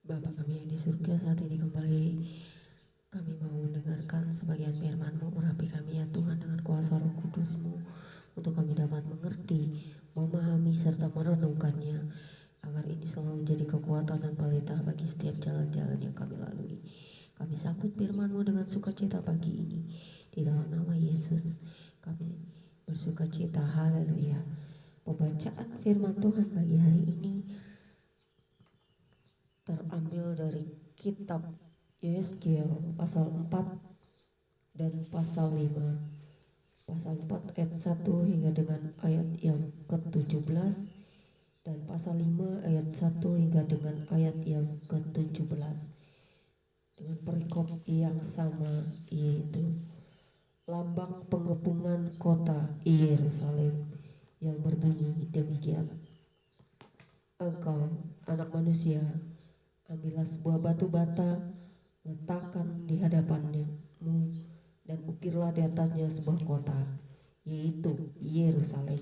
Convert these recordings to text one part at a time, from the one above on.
Bapa kami yang di surga, saat ini kembali kami mau mendengarkan sebagian firman-Mu. Urapi kami ya Tuhan dengan kuasa Roh Kudus-Mu, untuk kami dapat mengerti, memahami serta merenungkannya, agar ini selalu menjadi kekuatan dan pelita bagi setiap jalan-jalan yang kami lalui. Kami sambut firman-Mu dengan sukacita pagi ini, di dalam nama Yesus kami bersukacita. Haleluya. Pembacaan firman Tuhan bagi hari ini terambil dari kitab Yesaya pasal 4 dan pasal 5. Pasal 4 ayat 1 hingga dengan ayat yang ke-17, dan pasal 5 ayat 1 hingga dengan ayat yang ke-17, dengan perikop yang sama, yaitu lambang pengepungan kota Yerusalem, yang berbunyi demikian. Engkau, anak manusia, ambillah sebuah batu bata, letakkan di hadapanmu, dan ukirlah di atasnya sebuah kota, yaitu Yerusalem.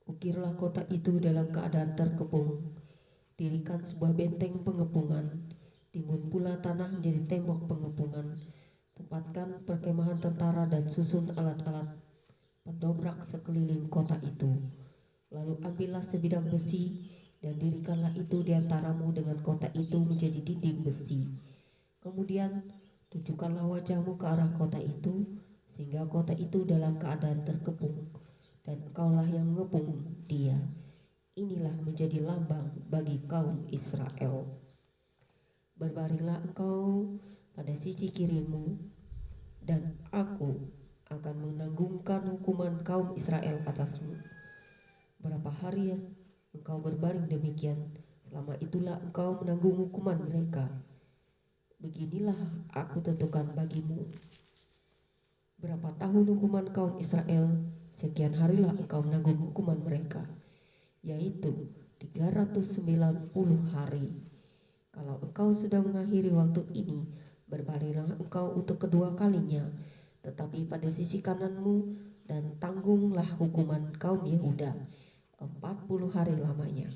Ukirlah kota itu dalam keadaan terkepung. Dirikan sebuah benteng pengepungan, timbun pula tanah menjadi tembok pengepungan. Tempatkan perkemahan tentara dan susun alat-alat pendobrak sekeliling kota itu. Lalu ambillah sebidang besi, dan dirikanlah itu di antaramu dengan kota itu menjadi dinding besi. Kemudian tujukanlah wajahmu ke arah kota itu, sehingga kota itu dalam keadaan terkepung, dan engkaulah yang mengepung dia. Inilah menjadi lambang bagi kaum Israel. Berbaringlah engkau pada sisi kirimu, dan aku akan menanggungkan hukuman kaum Israel atasmu. Berapa hari ya engkau berbaring demikian, selama itulah engkau menanggung hukuman mereka. Beginilah aku tentukan bagimu. Berapa tahun hukuman kaum Israel, sekian harilah engkau menanggung hukuman mereka, yaitu 390 hari. Kalau engkau sudah mengakhiri waktu ini, berbaringlah engkau untuk kedua kalinya, tetapi pada sisi kananmu, dan tanggunglah hukuman kaum Yehuda 40 hari lamanya.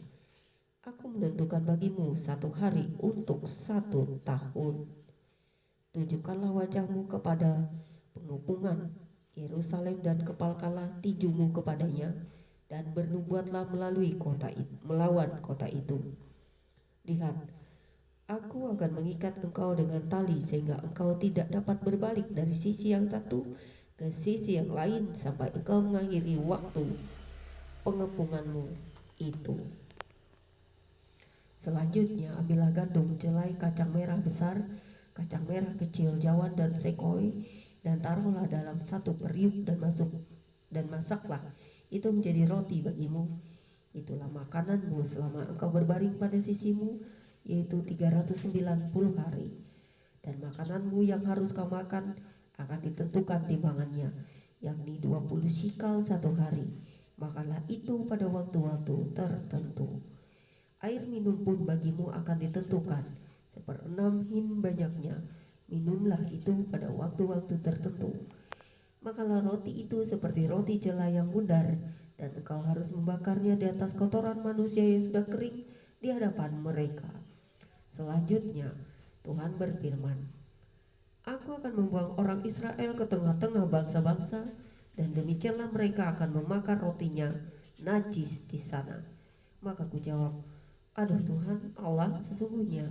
Aku menentukan bagimu 1 hari untuk 1 tahun. Tunjukkanlah wajahmu kepada pengepungan Yerusalem, dan kepalkanlah tinjumu kepadanya, dan bernubuatlah melalui kota itu, melawan kota itu. Lihat, aku akan mengikat engkau dengan tali, sehingga engkau tidak dapat berbalik dari sisi yang satu ke sisi yang lain sampai engkau mengakhiri waktu pengepunganmu itu. Selanjutnya ambillah gandum, jelai, kacang merah besar, kacang merah kecil, jawan, dan sekoi, dan taruhlah dalam 1 periuk, dan masaklah itu menjadi roti bagimu. Itulah makananmu selama engkau berbaring pada sisimu, yaitu 390 hari. Dan makananmu yang harus kau makan akan ditentukan timbangannya, yakni 20 sikal 1 hari. Makanlah itu pada waktu-waktu tertentu. Air minum pun bagimu akan ditentukan, 1/6 hin banyaknya. Minumlah itu pada waktu-waktu tertentu. Makanlah roti itu seperti roti jelai yang bundar, dan engkau harus membakarnya di atas kotoran manusia yang sudah kering di hadapan mereka. Selanjutnya Tuhan berfirman, Aku akan membuang orang Israel ke tengah-tengah bangsa-bangsa, dan demikianlah mereka akan memakan rotinya najis di sana. Maka ku jawab, Aduh Tuhan Allah, sesungguhnya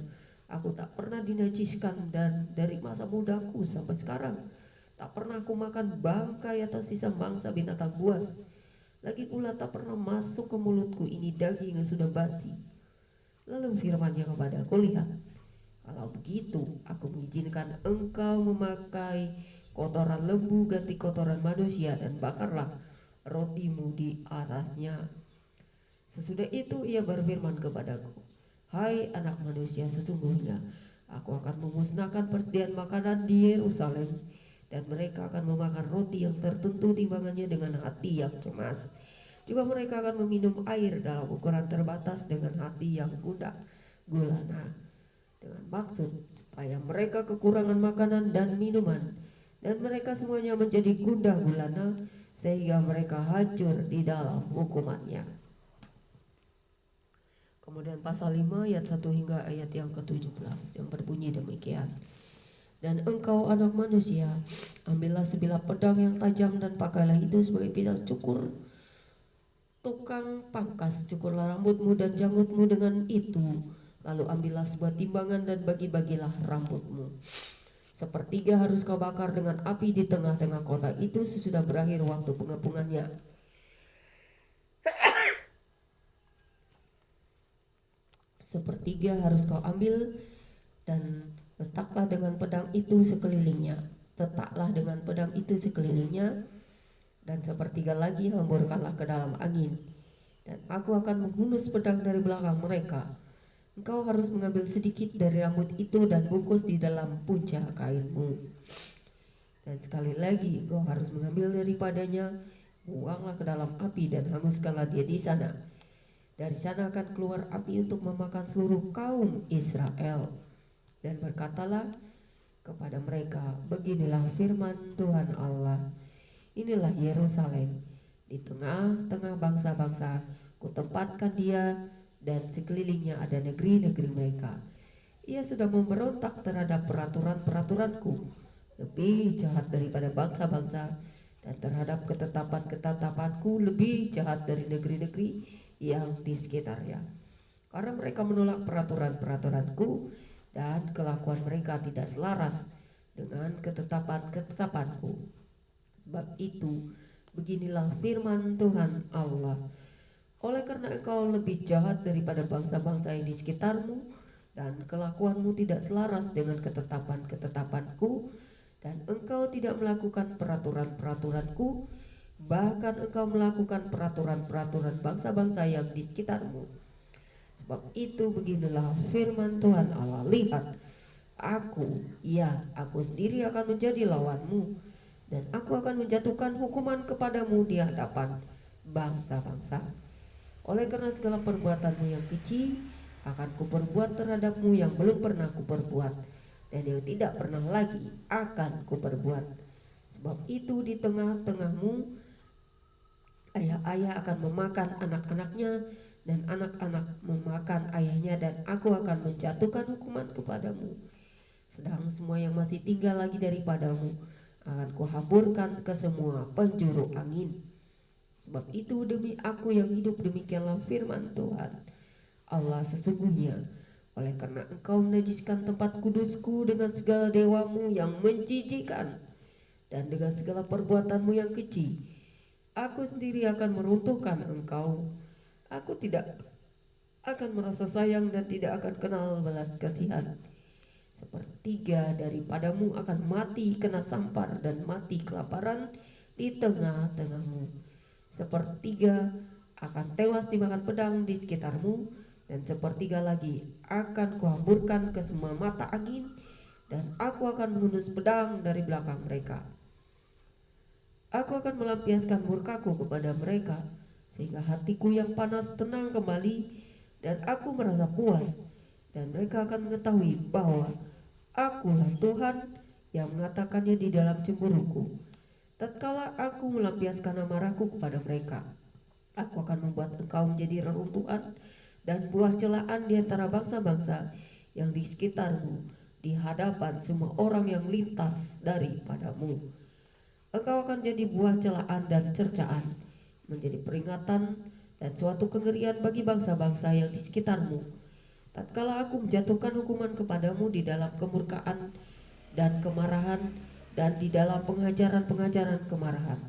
aku tak pernah dinajiskan, dan dari masa mudaku sampai sekarang tak pernah aku makan bangkai atau sisa mangsa binatang buas. Lagi pula tak pernah masuk ke mulutku ini daging yang sudah basi. Lalu firman-Nya kepadaku, lihat, kalau begitu aku mengizinkan engkau memakai kotoran lembu ganti kotoran manusia, dan bakarlah rotimu di atasnya. Sesudah itu ia berfirman kepadaku, Hai anak manusia, sesungguhnya aku akan memusnahkan persediaan makanan di Yerusalem, dan mereka akan memakan roti yang tertentu timbangannya dengan hati yang cemas. Juga mereka akan meminum air dalam ukuran terbatas dengan hati yang gundah gulana, dengan maksud supaya mereka kekurangan makanan dan minuman, dan mereka semuanya menjadi gundah gulana, sehingga mereka hancur di dalam hukumannya. Kemudian pasal 5 ayat 1 hingga ayat yang ke-17 yang berbunyi demikian. Dan engkau anak manusia, ambillah sebilah pedang yang tajam dan pakailah itu sebagai pisau cukur. Tukang pangkas, cukurlah rambutmu dan janggutmu dengan itu. Lalu ambillah sebuah timbangan dan bagi-bagilah rambutmu. Sepertiga harus kau bakar dengan api di tengah-tengah kota itu sesudah berakhir waktu pengepungannya. Sepertiga harus kau ambil dan letaklah dengan pedang itu sekelilingnya. Letaklah dengan pedang itu sekelilingnya. Dan sepertiga lagi hamburkanlah ke dalam angin. Dan aku akan menghunus pedang dari belakang mereka. Engkau harus mengambil sedikit dari rambut itu dan bungkus di dalam punca kainmu. Dan sekali lagi engkau harus mengambil daripadanya, buanglah ke dalam api dan hanguskanlah dia di sana. Dari sana akan keluar api untuk memakan seluruh kaum Israel. Dan berkatalah kepada mereka, beginilah firman Tuhan Allah. Inilah Yerusalem, di tengah-tengah bangsa-bangsa kutempatkan dia, dan sekelilingnya ada negeri-negeri mereka. Ia sudah memberontak terhadap peraturan-peraturanku, lebih jahat daripada bangsa-bangsa, dan terhadap ketetapan-ketetapanku lebih jahat dari negeri-negeri yang di sekitarnya. Karena mereka menolak peraturan-peraturanku dan kelakuan mereka tidak selaras dengan ketetapan-ketetapanku. Sebab itu, beginilah firman Tuhan Allah. Oleh karena engkau lebih jahat daripada bangsa-bangsa yang di sekitarmu, dan kelakuanmu tidak selaras dengan ketetapan-ketetapanku, dan engkau tidak melakukan peraturan-peraturanku, bahkan engkau melakukan peraturan-peraturan bangsa-bangsa yang di sekitarmu. Sebab itu beginilah firman Tuhan Allah, lihat, aku sendiri akan menjadi lawanmu, dan aku akan menjatuhkan hukuman kepadamu di hadapan bangsa-bangsa. Oleh karena segala perbuatanmu yang keji akan kuperbuat terhadapmu yang belum pernah kuperbuat, dan yang tidak pernah lagi akan kuperbuat. Sebab itu di tengah-tengahmu ayah-ayah akan memakan anak-anaknya, dan anak-anak memakan ayahnya, dan aku akan menjatuhkan hukuman kepadamu. Sedang semua yang masih tinggal lagi daripadamu akan kuhamburkan ke semua penjuru angin. Sebab itu demi aku yang hidup, demikianlah firman Tuhan Allah, sesungguhnya oleh karena engkau menajiskan tempat kudusku dengan segala dewamu yang menjijikan dan dengan segala perbuatanmu yang keji, aku sendiri akan meruntuhkan engkau. Aku tidak akan merasa sayang dan tidak akan kenal belas kasihan. Sepertiga daripadamu akan mati kena sampar dan mati kelaparan di tengah-tengahmu. Sepertiga akan tewas dimakan pedang di sekitarmu, dan sepertiga lagi akan kuhamburkan ke semua mata angin, dan aku akan menghunus pedang dari belakang mereka. Aku akan melampiaskan murkaku kepada mereka, sehingga hatiku yang panas tenang kembali, dan aku merasa puas, dan mereka akan mengetahui bahwa akulah Tuhan yang mengatakannya di dalam cemburuku. Tatkala aku melampiaskan amarahku kepada mereka, aku akan membuat engkau menjadi reruntuhan dan buah celaan di antara bangsa-bangsa yang di sekitarmu, di hadapan semua orang yang lintas daripadamu. Engkau akan jadi buah celaan dan cercaan, menjadi peringatan dan suatu kengerian bagi bangsa-bangsa yang di sekitarmu. Tatkala aku menjatuhkan hukuman kepadamu di dalam kemurkaan dan kemarahan, dan di dalam pengajaran-pengajaran kemarahan,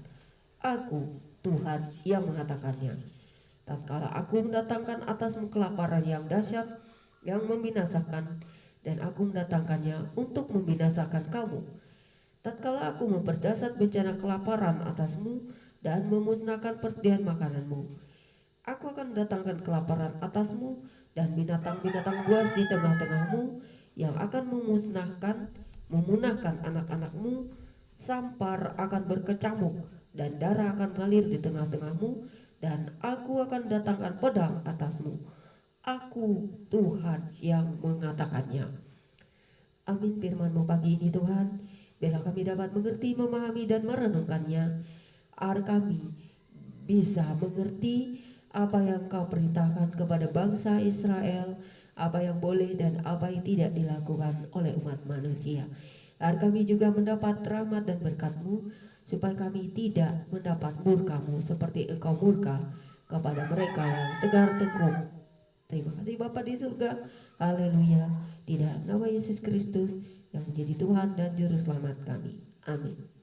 aku Tuhan yang mengatakannya. Tatkala aku mendatangkan atasmu kelaparan yang dahsyat, yang membinasakan, dan aku mendatangkannya untuk membinasakan kamu. Tatkala aku memperdasar bencana kelaparan atasmu dan memusnahkan persediaan makananmu, aku akan mendatangkan kelaparan atasmu dan binatang-binatang buas di tengah-tengahmu yang akan memunahkan anak-anakmu. Sampar akan berkecamuk dan darah akan mengalir di tengah-tengahmu, dan aku akan mendatangkan pedang atasmu. Aku Tuhan yang mengatakannya. Amin firman-Mu pagi ini Tuhan. Biarlah kami dapat mengerti, memahami, dan merenungkannya, agar kami bisa mengerti apa yang Kau perintahkan kepada bangsa Israel, apa yang boleh dan apa yang tidak dilakukan oleh umat manusia. Agar kami juga mendapat rahmat dan berkat-Mu, supaya kami tidak mendapat murka-Mu seperti Engkau murka kepada mereka yang tegar tengkuk. Terima kasih Bapa di surga. Haleluya. Di dalam nama Yesus Kristus yang menjadi Tuhan dan Juru Selamat kami. Amin.